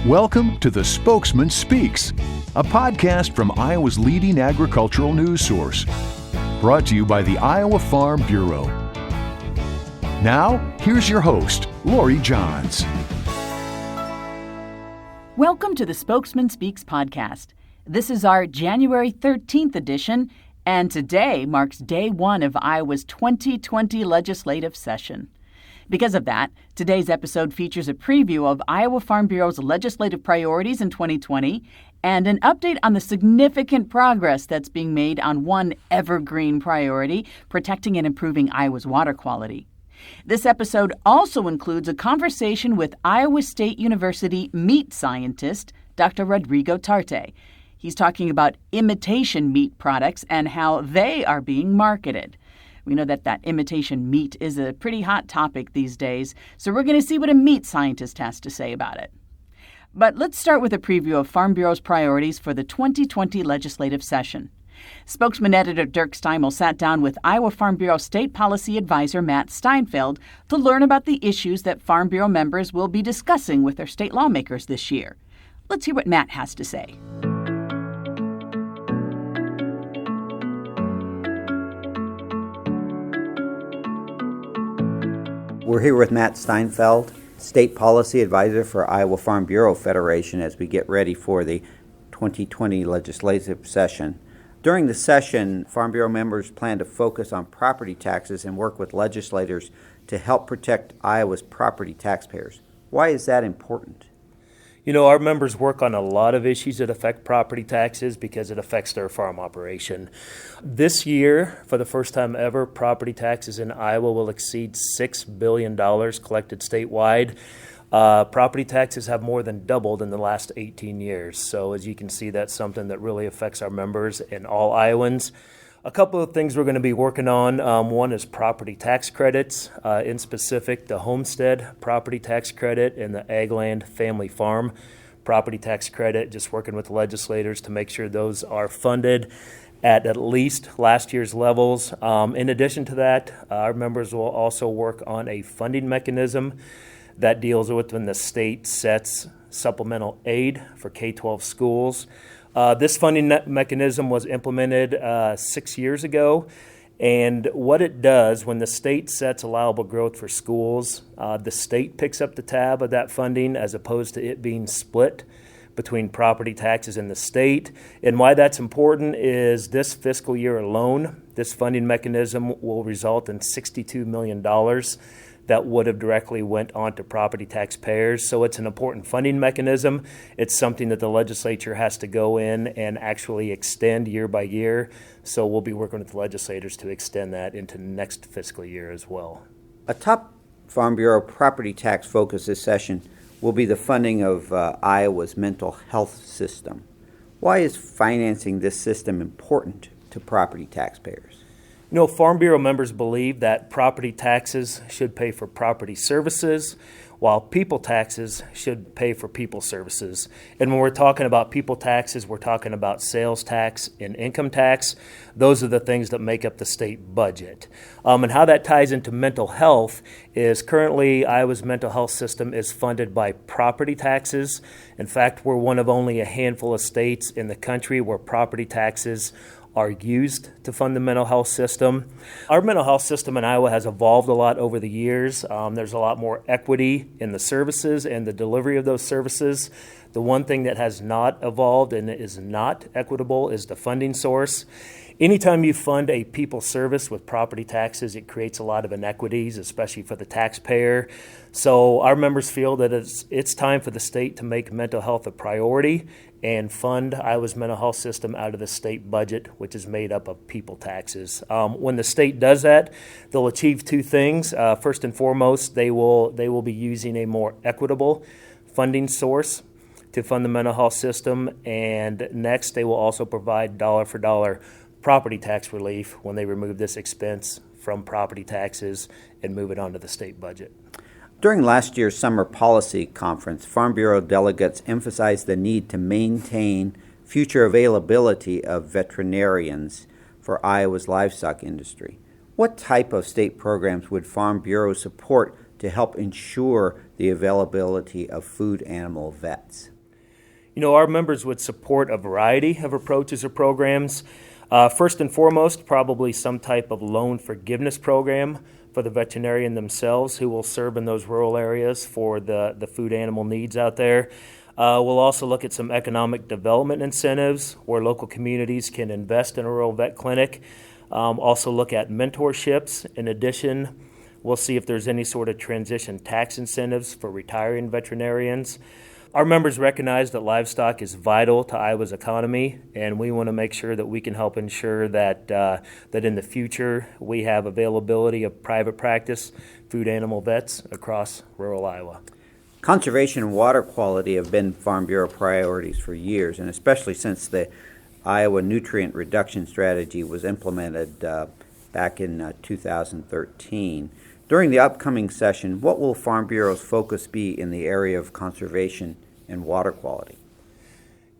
Welcome to The Spokesman Speaks, a podcast from Iowa's leading agricultural news source. Brought to you by the Iowa Farm Bureau. Now, here's your host, Lori Johns. Welcome to the Spokesman Speaks podcast. This is our January 13th edition, and today marks day one of Iowa's 2020 legislative session. Because of that, today's episode features a preview of Iowa Farm Bureau's legislative priorities in 2020 and an update on the significant progress that's being made on one evergreen priority, protecting and improving Iowa's water quality. This episode also includes a conversation with Iowa State University meat scientist, Dr. Rodrigo Tarte. He's talking about imitation meat products and how they are being marketed. We know that imitation meat is a pretty hot topic these days, so we're going to see what a meat scientist has to say about it. But let's start with a preview of Farm Bureau's priorities for the 2020 legislative session. Spokesman editor Dirk Steimel sat down with Iowa Farm Bureau State Policy Advisor Matt Steinfeld to learn about the issues that Farm Bureau members will be discussing with their state lawmakers this year. Let's hear what Matt has to say. We're here with Matt Steinfeld, State Policy Advisor for Iowa Farm Bureau Federation, as we get ready for the 2020 legislative session. During the session, Farm Bureau members plan to focus on property taxes and work with legislators to help protect Iowa's property taxpayers. Why is that important? You know, our members work on a lot of issues that affect property taxes because it affects their farm operation. This year, for the first time ever, property taxes in Iowa will exceed $6 billion collected statewide. Property taxes have more than doubled in the last 18 years. So as you can see, that's something that really affects our members and all Iowans. A couple of things we're going to be working on. One is property tax credits, in specific the homestead property tax credit and the ag land family farm property tax credit, just working with legislators to make sure those are funded at least last year's levels. In addition to that, our members will also work on a funding mechanism that deals with when the state sets supplemental aid for K-12 schools. This funding mechanism was implemented 6 years ago, and what it does when the state sets allowable growth for schools, the state picks up the tab of that funding as opposed to it being split between property taxes and the state. And why that's important is this fiscal year alone, this funding mechanism will result in $62 million that would have directly went on to property taxpayers. So it's an important funding mechanism. It's something that the legislature has to go in and actually extend year by year. So we'll be working with the legislators to extend that into next fiscal year as well. A top Farm Bureau property tax focus this session will be the funding of Iowa's mental health system. Why is financing this system important to property taxpayers? You know, Farm Bureau members believe that property taxes should pay for property services, while people taxes should pay for people services. And when we're talking about people taxes, we're talking about sales tax and income tax. Those are the things that make up the state budget. And how that ties into mental health is currently Iowa's mental health system is funded by property taxes. In fact, we're one of only a handful of states in the country where property taxes are used to fund the mental health system. Our mental health system in Iowa has evolved a lot over the years. There's a lot more equity in the services and the delivery of those services. The one thing that has not evolved and is not equitable is the funding source. Anytime you fund a people service with property taxes, it creates a lot of inequities, especially for the taxpayer. So our members feel that it's time for the state to make mental health a priority and fund Iowa's mental health system out of the state budget, which is made up of people taxes. When the state does that, they'll achieve two things. First and foremost, they will be using a more equitable funding source to fund the mental health system, and next, they will also provide dollar-for-dollar property tax relief when they remove this expense from property taxes and move it onto the state budget. During last year's summer policy conference, Farm Bureau delegates emphasized the need to maintain future availability of veterinarians for Iowa's livestock industry. What type of state programs would Farm Bureau support to help ensure the availability of food animal vets? Our members would support a variety of approaches or programs. First and foremost, probably some type of loan forgiveness program for the veterinarian themselves who will serve in those rural areas for the food animal needs out there. We'll also look at some economic development incentives where local communities can invest in a rural vet clinic. Also look at mentorships. In addition, we'll see if there's any sort of transition tax incentives for retiring veterinarians. Our members recognize that livestock is vital to Iowa's economy, and we want to make sure that we can help ensure that that in the future we have availability of private practice food animal vets across rural Iowa. Conservation and water quality have been Farm Bureau priorities for years, and especially since the Iowa Nutrient Reduction Strategy was implemented back in 2013. During the upcoming session, what will Farm Bureau's focus be in the area of conservation and water quality?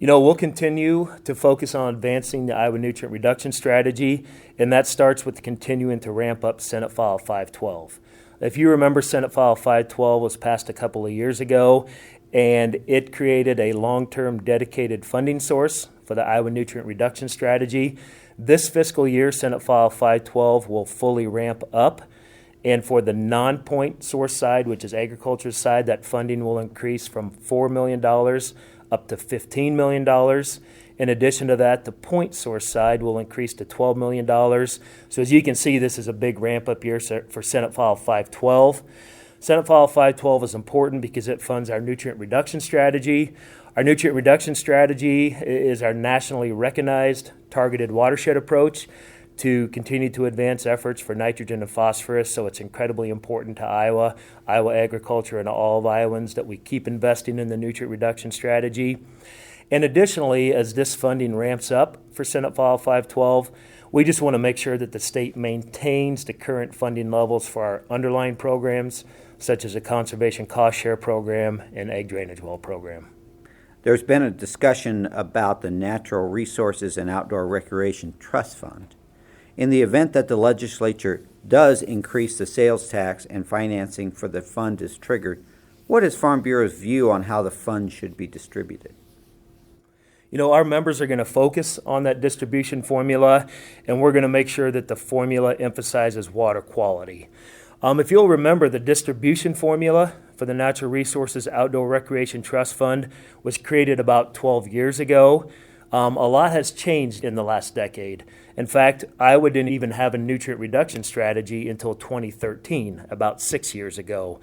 We'll continue to focus on advancing the Iowa Nutrient Reduction Strategy, and that starts with continuing to ramp up Senate File 512. If you remember, Senate File 512 was passed a couple of years ago, and it created a long-term dedicated funding source for the Iowa Nutrient Reduction Strategy. This fiscal year, Senate File 512 will fully ramp up. And for the non-point source side, which is agriculture's side, that funding will increase from $4 million up to $15 million. In addition to that, the point source side will increase to $12 million. So as you can see, this is a big ramp-up year for Senate File 512. Senate File 512 is important because it funds our nutrient reduction strategy. Our nutrient reduction strategy is our nationally recognized targeted watershed approach to continue to advance efforts for nitrogen and phosphorus, so it's incredibly important to Iowa agriculture, and all of Iowans that we keep investing in the nutrient reduction strategy. And additionally, as this funding ramps up for Senate File 512, we just want to make sure that the state maintains the current funding levels for our underlying programs, such as a conservation cost share program and egg drainage well program. There's been a discussion about the Natural Resources and Outdoor Recreation Trust Fund. In the event that the legislature does increase the sales tax and financing for the fund is triggered, what is Farm Bureau's view on how the fund should be distributed? Our members are going to focus on that distribution formula, and we're going to make sure that the formula emphasizes water quality. If you'll remember, the distribution formula for the Natural Resources Outdoor Recreation Trust Fund was created about 12 years ago. A lot has changed in the last decade. In fact, Iowa didn't even have a nutrient reduction strategy until 2013, about 6 years ago.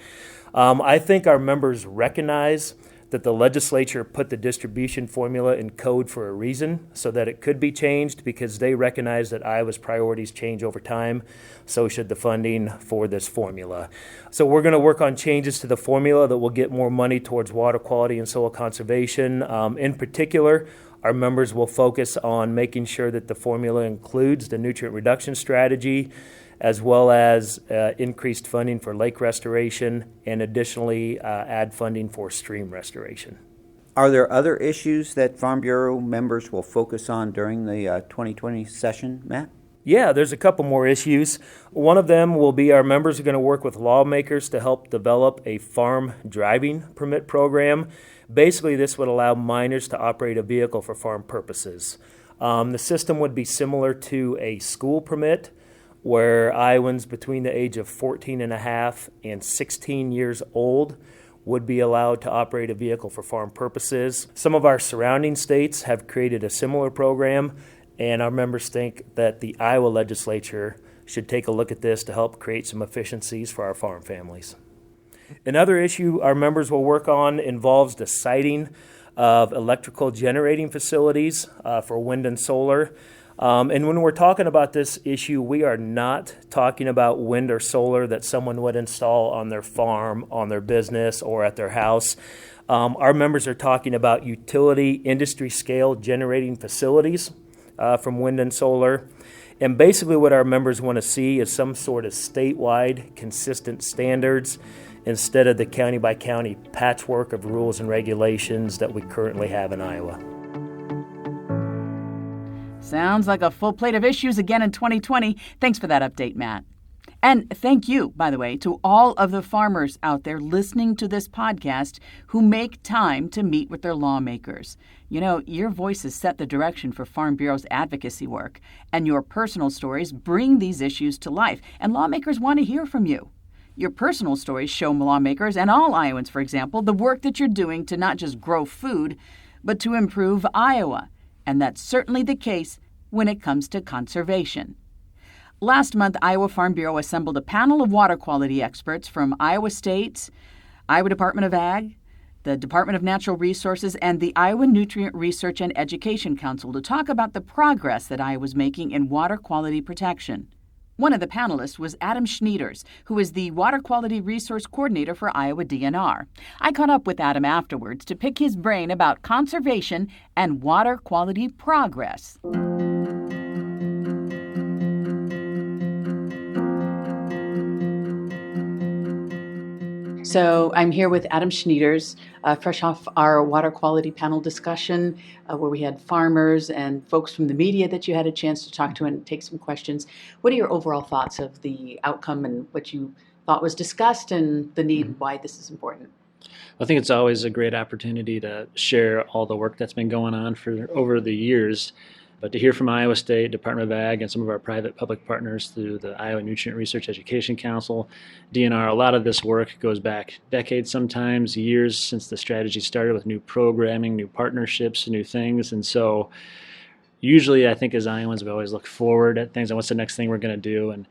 I think our members recognize that the legislature put the distribution formula in code for a reason, so that it could be changed, because they recognize that Iowa's priorities change over time. So should the funding for this formula. So we're going to work on changes to the formula that will get more money towards water quality and soil conservation. In particular, our members will focus on making sure that the formula includes the nutrient reduction strategy, as well as increased funding for lake restoration, and additionally add funding for stream restoration. Are there other issues that Farm Bureau members will focus on during the 2020 session, Matt? Yeah, there's a couple more issues. One of them will be our members are going to work with lawmakers to help develop a farm driving permit program. Basically, this would allow minors to operate a vehicle for farm purposes. The system would be similar to a school permit, where Iowans between the age of 14 and a half and 16 years old would be allowed to operate a vehicle for farm purposes. Some of our surrounding states have created a similar program, and our members think that the Iowa legislature should take a look at this to help create some efficiencies for our farm families. Another issue our members will work on involves the siting of electrical generating facilities for wind and solar. And when we're talking about this issue, we are not talking about wind or solar that someone would install on their farm, on their business, or at their house. Our members are talking about utility industry scale generating facilities from wind and solar. And basically what our members want to see is some sort of statewide consistent standards instead of the county by county patchwork of rules and regulations that we currently have in Iowa. Sounds like a full plate of issues again in 2020. Thanks for that update, Matt. And thank you, by the way, to all of the farmers out there listening to this podcast who make time to meet with their lawmakers. You know, your voices set the direction for Farm Bureau's advocacy work, and your personal stories bring these issues to life, and lawmakers want to hear from you. Your personal stories show lawmakers and all Iowans, for example, the work that you're doing to not just grow food, but to improve Iowa. And that's certainly the case when it comes to conservation. Last month, Iowa Farm Bureau assembled a panel of water quality experts from Iowa State, Iowa Department of Ag, the Department of Natural Resources, and the Iowa Nutrient Research and Education Council to talk about the progress that Iowa's making in water quality protection. One of the panelists was Adam Schnieders, who is the Water Quality Resource Coordinator for Iowa DNR. I caught up with Adam afterwards to pick his brain about conservation and water quality progress. So I'm here with Adam Schnieders, fresh off our water quality panel discussion where we had farmers and folks from the media that you had a chance to talk to and take some questions. What are your overall thoughts of the outcome and what you thought was discussed and the need, why this is important? I think it's always a great opportunity to share all the work that's been going on for over the years. But to hear from Iowa State, Department of Ag, and some of our private public partners through the Iowa Nutrient Research Education Council, DNR, a lot of this work goes back decades, sometimes years since the strategy started, with new programming, new partnerships, new things. And so usually I think as Iowans, we always look forward at things and what's the next thing we're going to do. And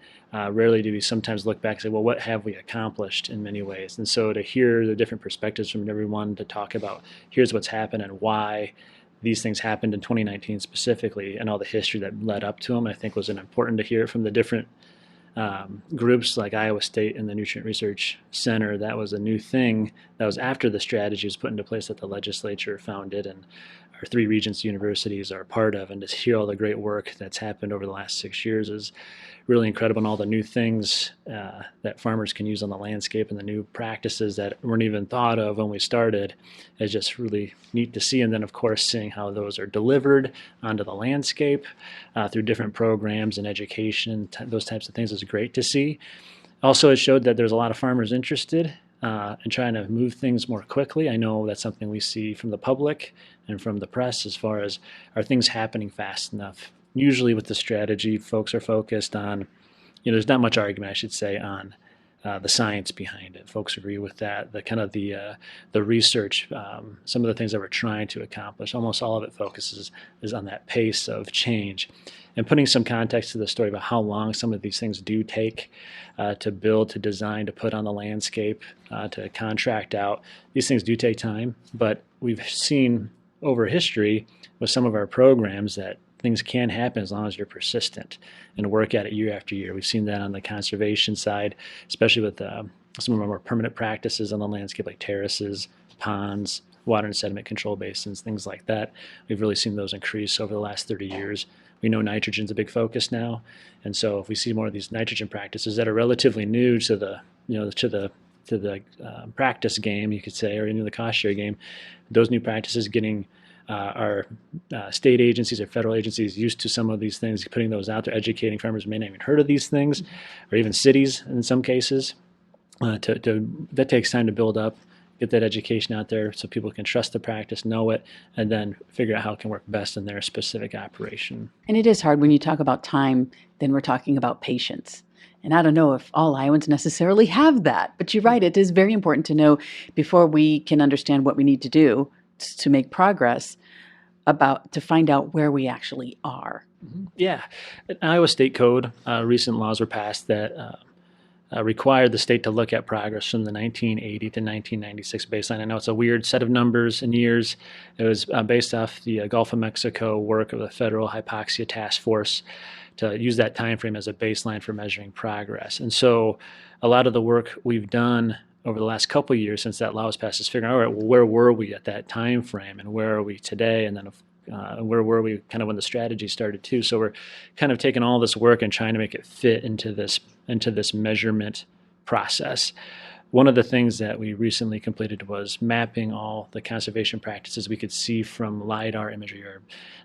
rarely do we sometimes look back and say, well, what have we accomplished in many ways? And so to hear the different perspectives from everyone, to talk about here's what's happened and why these things happened in 2019 specifically, and all the history that led up to them, I think was important to hear from the different groups like Iowa State and the Nutrient Research Center. That was a new thing that was after the strategy was put into place that the legislature founded and our three Regents universities are a part of. And to hear all the great work that's happened over the last 6 years is really incredible, and all the new things that farmers can use on the landscape and the new practices that weren't even thought of when we started is just really neat to see. And then, of course, seeing how those are delivered onto the landscape through different programs and education, those types of things is great to see. Also, it showed that there's a lot of farmers interested in trying to move things more quickly. I know that's something we see from the public and from the press as far as, are things happening fast enough? Usually with the strategy, folks are focused on, there's not much argument, I should say, on the science behind it. Folks agree with that. The kind of the research, some of the things that we're trying to accomplish, almost all of it focuses is on that pace of change. And putting some context to the story about how long some of these things do take to build, to design, to put on the landscape, to contract out. These things do take time, but we've seen over history with some of our programs that things can happen as long as you're persistent and work at it year after year. We've seen that on the conservation side, especially with some of our more permanent practices on the landscape like terraces, ponds, water and sediment control basins, things like that. We've really seen those increase over the last 30 years. We know nitrogen's a big focus now, and so if we see more of these nitrogen practices that are relatively new to the to the practice game, you could say, or into the cost share game, those new practices getting our state agencies or federal agencies used to some of these things, putting those out there, educating farmers who may not even heard of these things, or even cities in some cases. That takes time to build up, get that education out there so people can trust the practice, know it, and then figure out how it can work best in their specific operation. And it is hard when you talk about time, then we're talking about patience. And I don't know if all Iowans necessarily have that, but you're right, it is very important to know before we can understand what we need to do to make progress, to find out where we actually are. Yeah. An Iowa State Code, recent laws were passed that required the state to look at progress from the 1980 to 1996 baseline. I know it's a weird set of numbers and years. It was based off the Gulf of Mexico work of the Federal Hypoxia Task Force to use that time frame as a baseline for measuring progress. And so a lot of the work we've done over the last couple of years since that law was passed is figuring out, all right, well, where were we at that time frame and where are we today? And then where were we kind of when the strategy started too? So we're kind of taking all this work and trying to make it fit into this measurement process. One of the things that we recently completed was mapping all the conservation practices we could see from LiDAR imagery, or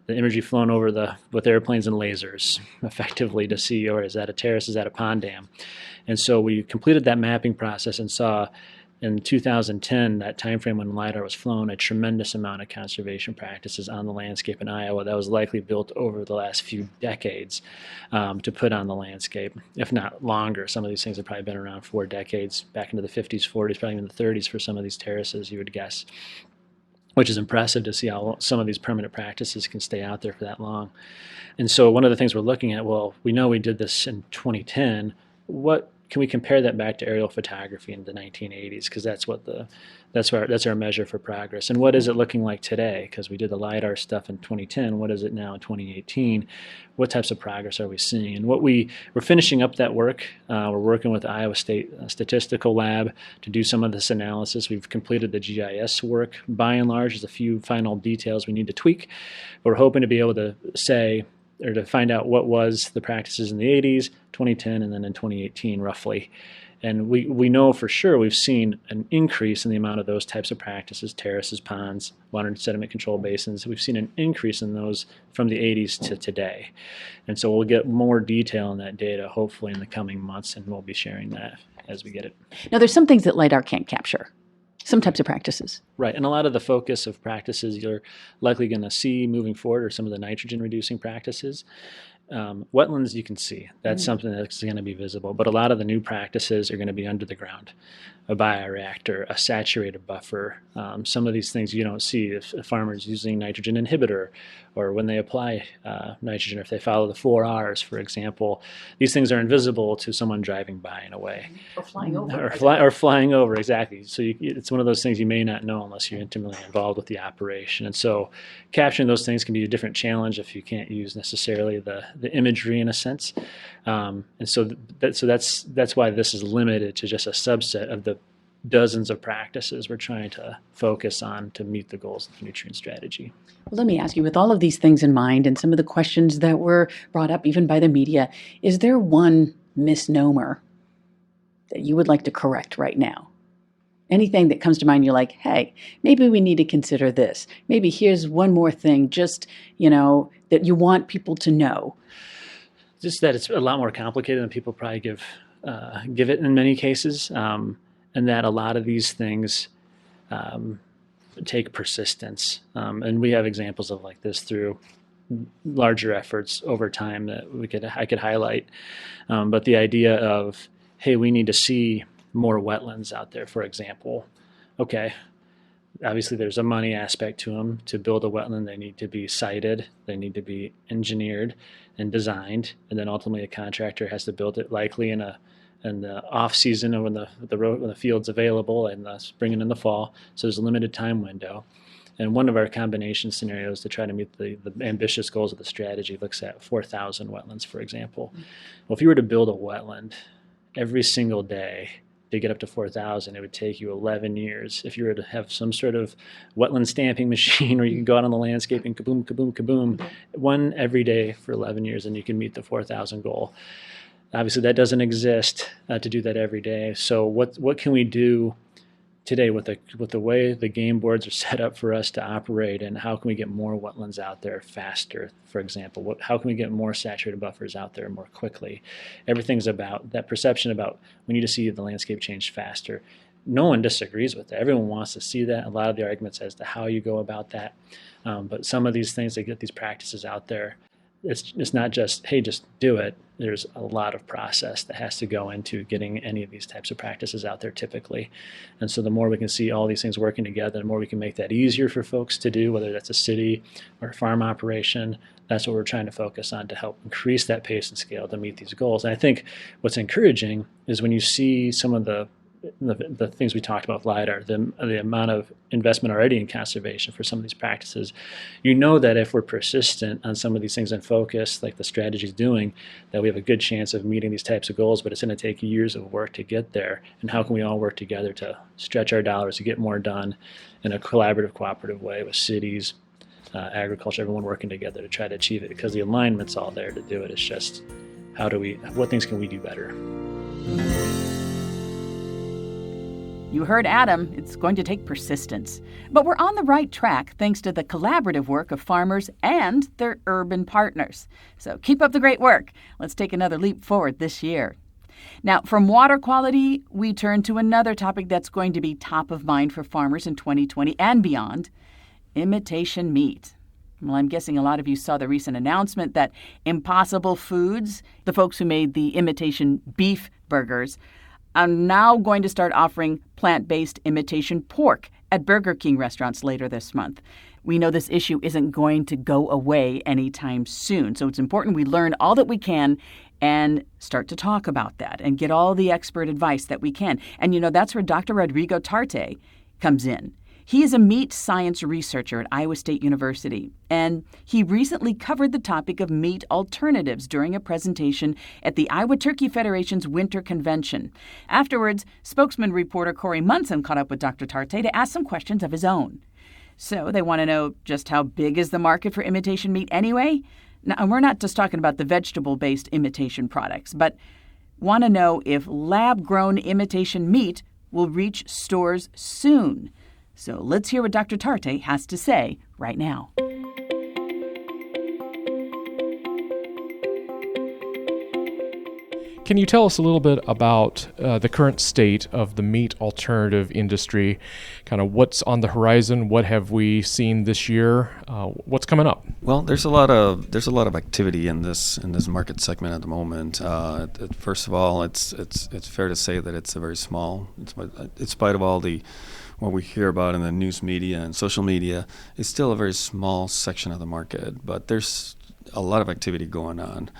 the imagery flown over with airplanes and lasers, effectively to see, or is that a terrace, is that a pond dam? And so we completed that mapping process and saw in 2010, that time frame when LiDAR was flown, a tremendous amount of conservation practices on the landscape in Iowa that was likely built over the last few decades to put on the landscape, if not longer. Some of these things have probably been around for decades, back into the 50s, 40s, probably even the 30s for some of these terraces, you would guess, which is impressive to see how some of these permanent practices can stay out there for that long. And so one of the things we're looking at, well, we know we did this in 2010. What can we compare that back to aerial photography in the 1980s? Because that's our measure for progress. And what is it looking like today? Because we did the LiDAR stuff in 2010. What is it now in 2018? What types of progress are we seeing? And we're finishing up that work. We're working with the Iowa State Statistical Lab to do some of this analysis. We've completed the GIS work. By and large, there's a few final details we need to tweak. But we're hoping to be able to say, or to find out what was the practices in the 80s, 2010, and then in 2018, roughly. And we know for sure we've seen an increase in the amount of those types of practices, terraces, ponds, water and sediment control basins. We've seen an increase in those from the 80s to today. And so we'll get more detail on that data, hopefully in the coming months, and we'll be sharing that as we get it. Now, there's some things that LiDAR can't capture, some types of practices. Right, and a lot of the focus of practices you're likely going to see moving forward are some of the nitrogen-reducing practices. Wetlands you can see. That's something that's going to be visible. But a lot of the new practices are going to be under the ground. A bioreactor, a saturated buffer. Some of these things you don't see if a farmer's using nitrogen inhibitor, or when they apply nitrogen, if they follow the 4 Rs, for example. These things are invisible to someone driving by in a way. Or flying over. Or flying over, exactly. So it's one of those things you may not know unless you're intimately involved with the operation. And so capturing those things can be a different challenge if you can't use necessarily the imagery in a sense. And so that's why this is limited to just a subset of the dozens of practices we're trying to focus on to meet the goals of the nutrient strategy. Well, let me ask you, with all of these things in mind and some of the questions that were brought up even by the media, is there one misnomer that you would like to correct right now? Anything that comes to mind, you're like, hey, maybe we need to consider this. Maybe here's one more thing, just, that you want people to know. Just that it's a lot more complicated than people probably give it in many cases, and that a lot of these things take persistence. And we have examples of like this through larger efforts over time that I could highlight. But the idea of, hey, we need to see more wetlands out there, for example. Okay, obviously there's a money aspect to them. To build a wetland, they need to be sited, they need to be engineered and designed, and then ultimately a contractor has to build it likely in the off season, or when the field's available, and the spring and in the fall. So there's a limited time window. And one of our combination scenarios to try to meet the ambitious goals of the strategy looks at 4,000 wetlands, for example. Well, if you were to build a wetland every single day to get up to 4,000, it would take you 11 years. If you were to have some sort of wetland stamping machine where you can go out on the landscape and kaboom, kaboom, kaboom, one every day for 11 years, and you can meet the 4,000 goal. Obviously, that doesn't exist to do that every day. So what can we do today with the way the game boards are set up for us to operate, and how can we get more wetlands out there faster, for example? How can we get more saturated buffers out there more quickly? Everything's about that perception about we need to see the landscape change faster. No one disagrees with that. Everyone wants to see that. A lot of the arguments as to how you go about that. But some of these things, they get these practices out there. It's not just, hey, just do it. There's a lot of process that has to go into getting any of these types of practices out there typically. And so the more we can see all these things working together, the more we can make that easier for folks to do, whether that's a city or a farm operation. That's what we're trying to focus on to help increase that pace and scale to meet these goals. And I think what's encouraging is when you see some of the things we talked about with LiDAR, the amount of investment already in conservation for some of these practices, you know that if we're persistent on some of these things and focus, like the strategy's doing, that we have a good chance of meeting these types of goals, but it's going to take years of work to get there. And how can we all work together to stretch our dollars to get more done in a collaborative, cooperative way with cities, agriculture, everyone working together to try to achieve it, because the alignment's all there to do it. It's just what things can we do better? You heard Adam, it's going to take persistence. But we're on the right track thanks to the collaborative work of farmers and their urban partners. So keep up the great work. Let's take another leap forward this year. Now, from water quality, we turn to another topic that's going to be top of mind for farmers in 2020 and beyond: imitation meat. Well, I'm guessing a lot of you saw the recent announcement that Impossible Foods, the folks who made the imitation beef burgers, are now going to start offering plant-based imitation pork at Burger King restaurants later this month. We know this issue isn't going to go away anytime soon, so it's important we learn all that we can and start to talk about that and get all the expert advice that we can. And that's where Dr. Rodrigo Tarte comes in. He is a meat science researcher at Iowa State University, and he recently covered the topic of meat alternatives during a presentation at the Iowa Turkey Federation's Winter Convention. Afterwards, spokesman reporter Corey Munson caught up with Dr. Tarte to ask some questions of his own. So they want to know just how big is the market for imitation meat anyway? Now, we're not just talking about the vegetable-based imitation products, but want to know if lab-grown imitation meat will reach stores soon. So let's hear what Dr. Tarte has to say right now. Can you tell us a little bit about the current state of the meat alternative industry? Kind of what's on the horizon? What have we seen this year? What's coming up? Well, there's a lot of activity in this market segment at the moment. First of all, it's fair to say that it's a very small. In spite of all what we hear about in the news media and social media, it's still a very small section of the market. But there's a lot of activity going on.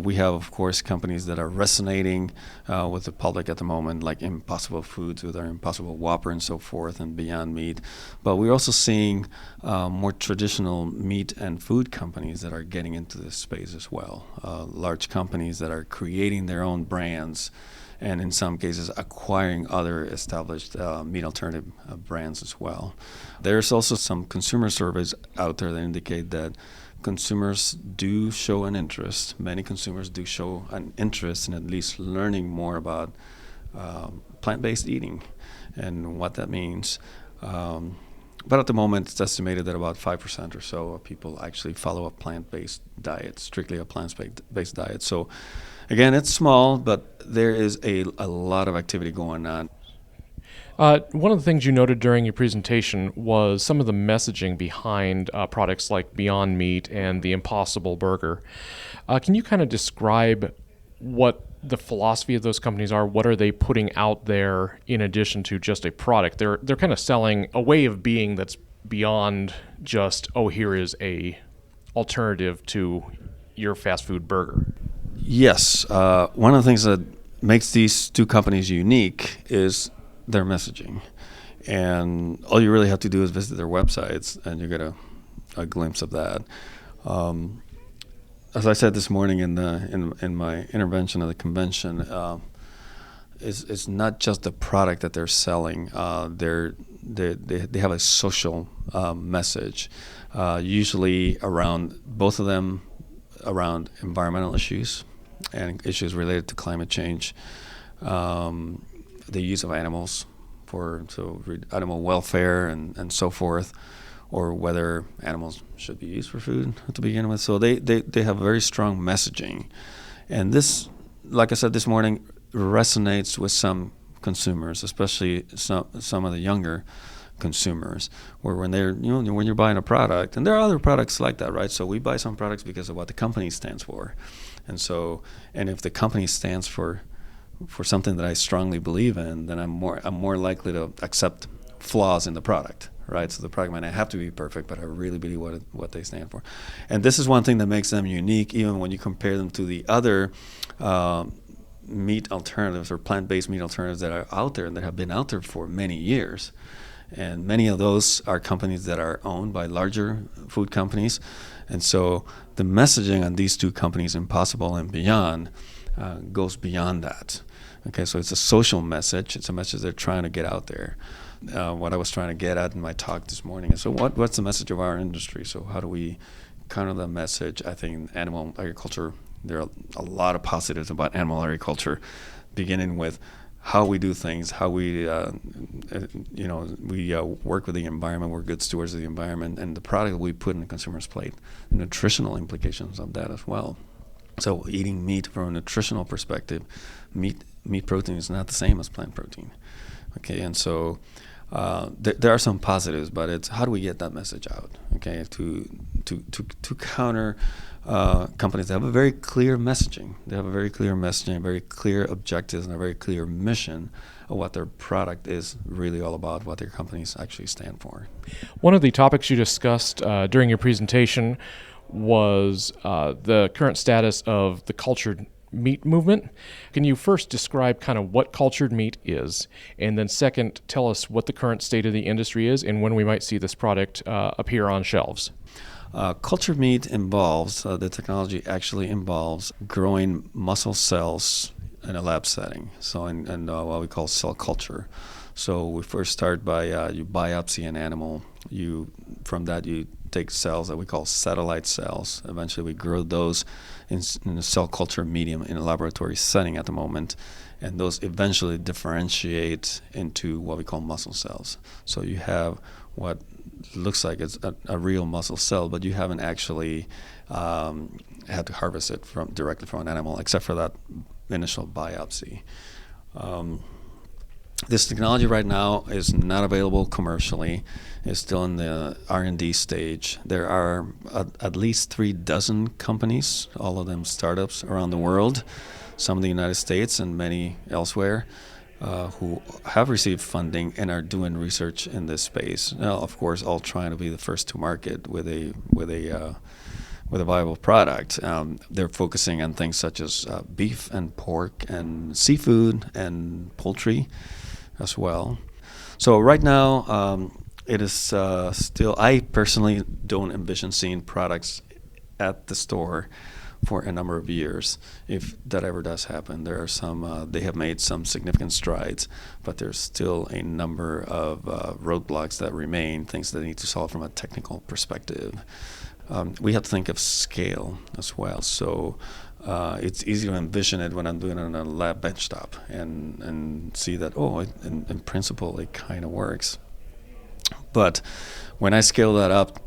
We have, of course, companies that are resonating with the public at the moment, like Impossible Foods with our Impossible Whopper and so forth, and Beyond Meat. But we're also seeing more traditional meat and food companies that are getting into this space as well. Large companies that are creating their own brands, and in some cases acquiring other established meat alternative brands as well. There's also some consumer surveys out there that indicate that consumers do show an interest. Many consumers do show an interest in at least learning more about plant-based eating and what that means. But at the moment, it's estimated that about 5% or so of people actually follow a plant-based diet, strictly a plant-based diet. So again, it's small, but there is a lot of activity going on. One of the things you noted during your presentation was some of the messaging behind products like Beyond Meat and the Impossible Burger. Can you kind of describe what the philosophy of those companies are? What are they putting out there in addition to just a product? They're kind of selling a way of being that's beyond just, here is a alternative to your fast food burger. Yes. One of the things that makes these two companies unique is their messaging. And all you really have to do is visit their websites and you get a glimpse of that. As I said this morning in my intervention at the convention, it's not just the product that they're selling. They have a social message, usually around both of them around environmental issues and issues related to climate change, the use of animals for animal welfare and so forth, or whether animals should be used for food to begin with. So they have very strong messaging. And this, like I said this morning, resonates with some consumers, especially some of the younger consumers, where when you're buying a product, and there are other products like that, right? So we buy some products because of what the company stands for. And if the company stands for something that I strongly believe in, then I'm more likely to accept flaws in the product, right? So the product might not have to be perfect, but I really believe what they stand for. And this is one thing that makes them unique, even when you compare them to the other meat alternatives or plant-based meat alternatives that are out there and that have been out there for many years. And many of those are companies that are owned by larger food companies. And so the messaging on these two companies, Impossible and Beyond, goes beyond that. Okay, so it's a social message. It's a message they're trying to get out there. What I was trying to get at in my talk this morning is, so what's the message of our industry? So how do we counter the message? I think animal agriculture, there are a lot of positives about animal agriculture, beginning with how we do things, how we, work with the environment, we're good stewards of the environment, and the product we put in the consumer's plate, the nutritional implications of that as well. So eating meat from a nutritional perspective, meat protein is not the same as plant protein. Okay, and so there are some positives, but it's how do we get that message out? Okay, to counter companies that have a very clear messaging. They have a very clear messaging, very clear objectives, and a very clear mission of what their product is really all about, what their companies actually stand for. One of the topics you discussed during your presentation was the current status of the cultured meat movement. Can you first describe kind of what cultured meat is, and then second, tell us what the current state of the industry is and when we might see this product appear on shelves? Cultured meat involves, the technology actually involves growing muscle cells in a lab setting, so in what we call cell culture. So we first start by you biopsy an animal. From that you take cells that we call satellite cells. Eventually we grow those in a cell culture medium in a laboratory setting at the moment, and those eventually differentiate into what we call muscle cells. So you have what looks like it's a real muscle cell, but you haven't actually had to harvest it directly from an animal, except for that initial biopsy. This technology right now is not available commercially. It's still in the R&D stage. There are at least 36 companies, all of them startups around the world, some in the United States and many elsewhere, who have received funding and are doing research in this space. Now, of course, all trying to be the first to market with a viable product. They're focusing on things such as beef and pork and seafood and poultry as well. So right now, it is still, I personally don't envision seeing products at the store for a number of years, if that ever does happen. There are some, they have made some significant strides, but there's still a number of roadblocks that remain, things that they need to solve from a technical perspective. We have to think of scale as well. So it's easy to envision it when I'm doing it on a lab benchtop and see that, in principle, it kind of works. But when I scale that up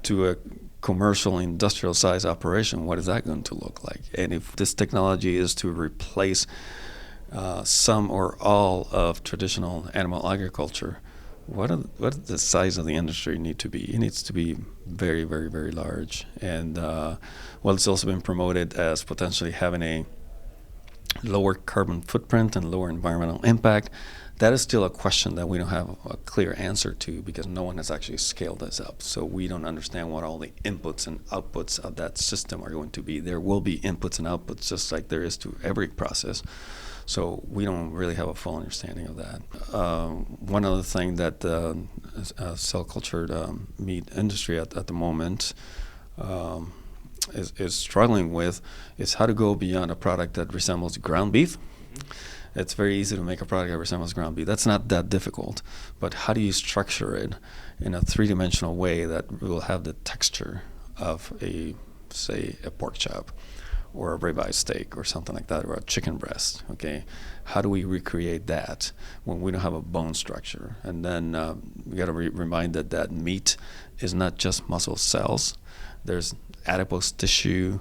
to a commercial industrial size operation, what is that going to look like? And if this technology is to replace some or all of traditional animal agriculture, what does the size of the industry need to be? It needs to be very, very, very large. And it's also been promoted as potentially having a lower carbon footprint and lower environmental impact. That is still a question that we don't have a clear answer to, because no one has actually scaled this up. So we don't understand what all the inputs and outputs of that system are going to be. There will be inputs and outputs just like there is to every process. So we don't really have a full understanding of that. One other thing that cell cultured meat industry at the moment is struggling with is how to go beyond a product that resembles ground beef. It's very easy to make a product that resembles ground beef. That's not that difficult. But how do you structure it in a three-dimensional way that will have the texture of say a pork chop or a ribeye steak or something like that, or a chicken breast, okay? How do we recreate that when we don't have a bone structure? And then we got to remind that meat is not just muscle cells. There's adipose tissue.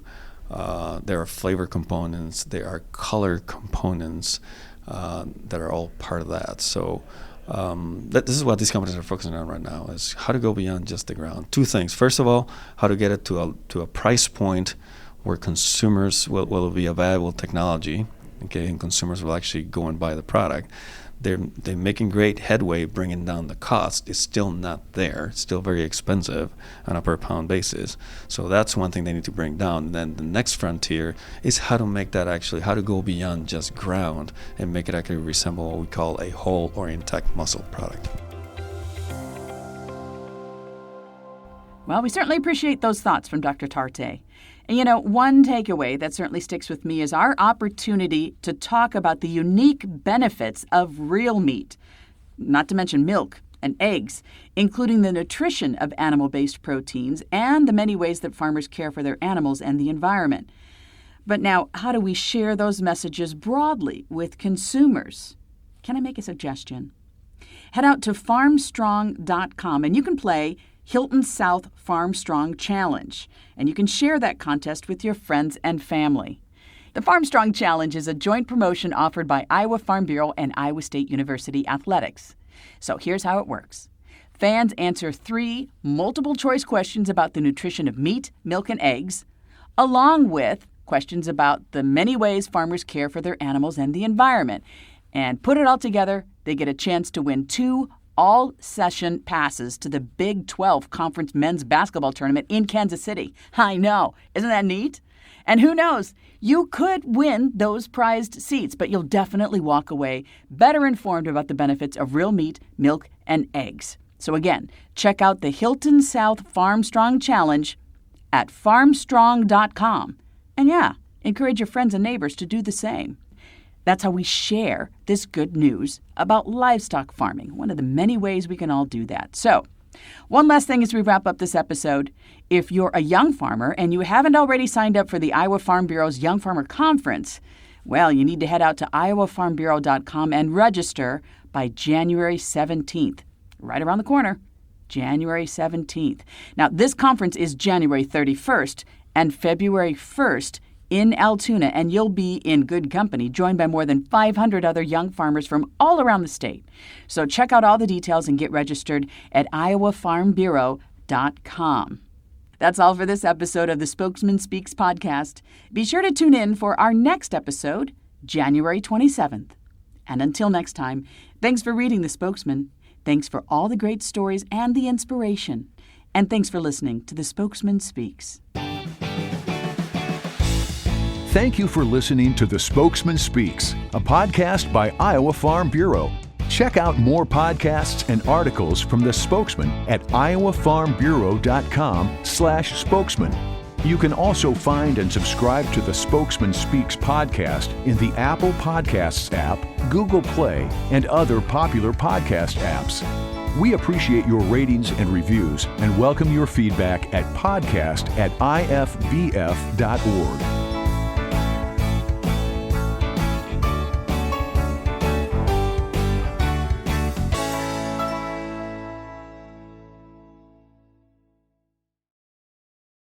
There are flavor components. There are color components that are all part of that. So this is what these companies are focusing on right now, is how to go beyond just the ground. Two things. First of all, how to get it to a price point where consumers will be a valuable technology, okay, and consumers will actually go and buy the product. They're making great headway bringing down the cost. It's still not there. It's still very expensive on a per pound basis. So that's one thing they need to bring down. And then the next frontier is how to make that actually, how to go beyond just ground and make it actually resemble what we call a whole or intact muscle product. Well, we certainly appreciate those thoughts from Dr. Tarte. And one takeaway that certainly sticks with me is our opportunity to talk about the unique benefits of real meat, not to mention milk and eggs, including the nutrition of animal-based proteins and the many ways that farmers care for their animals and the environment. But now, how do we share those messages broadly with consumers? can I make a suggestion? Head out to farmstrong.com and you can play Hilton South Farm Strong Challenge, and you can share that contest with your friends and family. The Farm Strong Challenge is a joint promotion offered by Iowa Farm Bureau and Iowa State University Athletics. So here's how it works. Fans answer 3 multiple-choice questions about the nutrition of meat, milk, and eggs, along with questions about the many ways farmers care for their animals and the environment. And put it all together, they get a chance to win 2 all-session passes to the Big 12 Conference Men's Basketball Tournament in Kansas City. I know. Isn't that neat? And who knows? You could win those prized seats, but you'll definitely walk away better informed about the benefits of real meat, milk, and eggs. So again, check out the Hilton South Farm Strong Challenge at farmstrong.com. And yeah, encourage your friends and neighbors to do the same. That's how we share this good news about livestock farming, one of the many ways we can all do that. So, one last thing as we wrap up this episode. If you're a young farmer and you haven't already signed up for the Iowa Farm Bureau's Young Farmer Conference, well, you need to head out to iowafarmbureau.com and register by January 17th, right around the corner, January 17th. Now, this conference is January 31st and February 1st in Altoona, and you'll be in good company, joined by more than 500 other young farmers from all around the state. So check out all the details and get registered at iowafarmbureau.com. That's all for this episode of the Spokesman Speaks podcast. Be sure to tune in for our next episode, January 27th. And until next time, thanks for reading The Spokesman. Thanks for all the great stories and the inspiration. And thanks for listening to The Spokesman Speaks. Thank you for listening to The Spokesman Speaks, a podcast by Iowa Farm Bureau. Check out more podcasts and articles from The Spokesman at iowafarmbureau.com/spokesman. You can also find and subscribe to The Spokesman Speaks podcast in the Apple Podcasts app, Google Play, and other popular podcast apps. We appreciate your ratings and reviews and welcome your feedback at podcast@ifbf.org.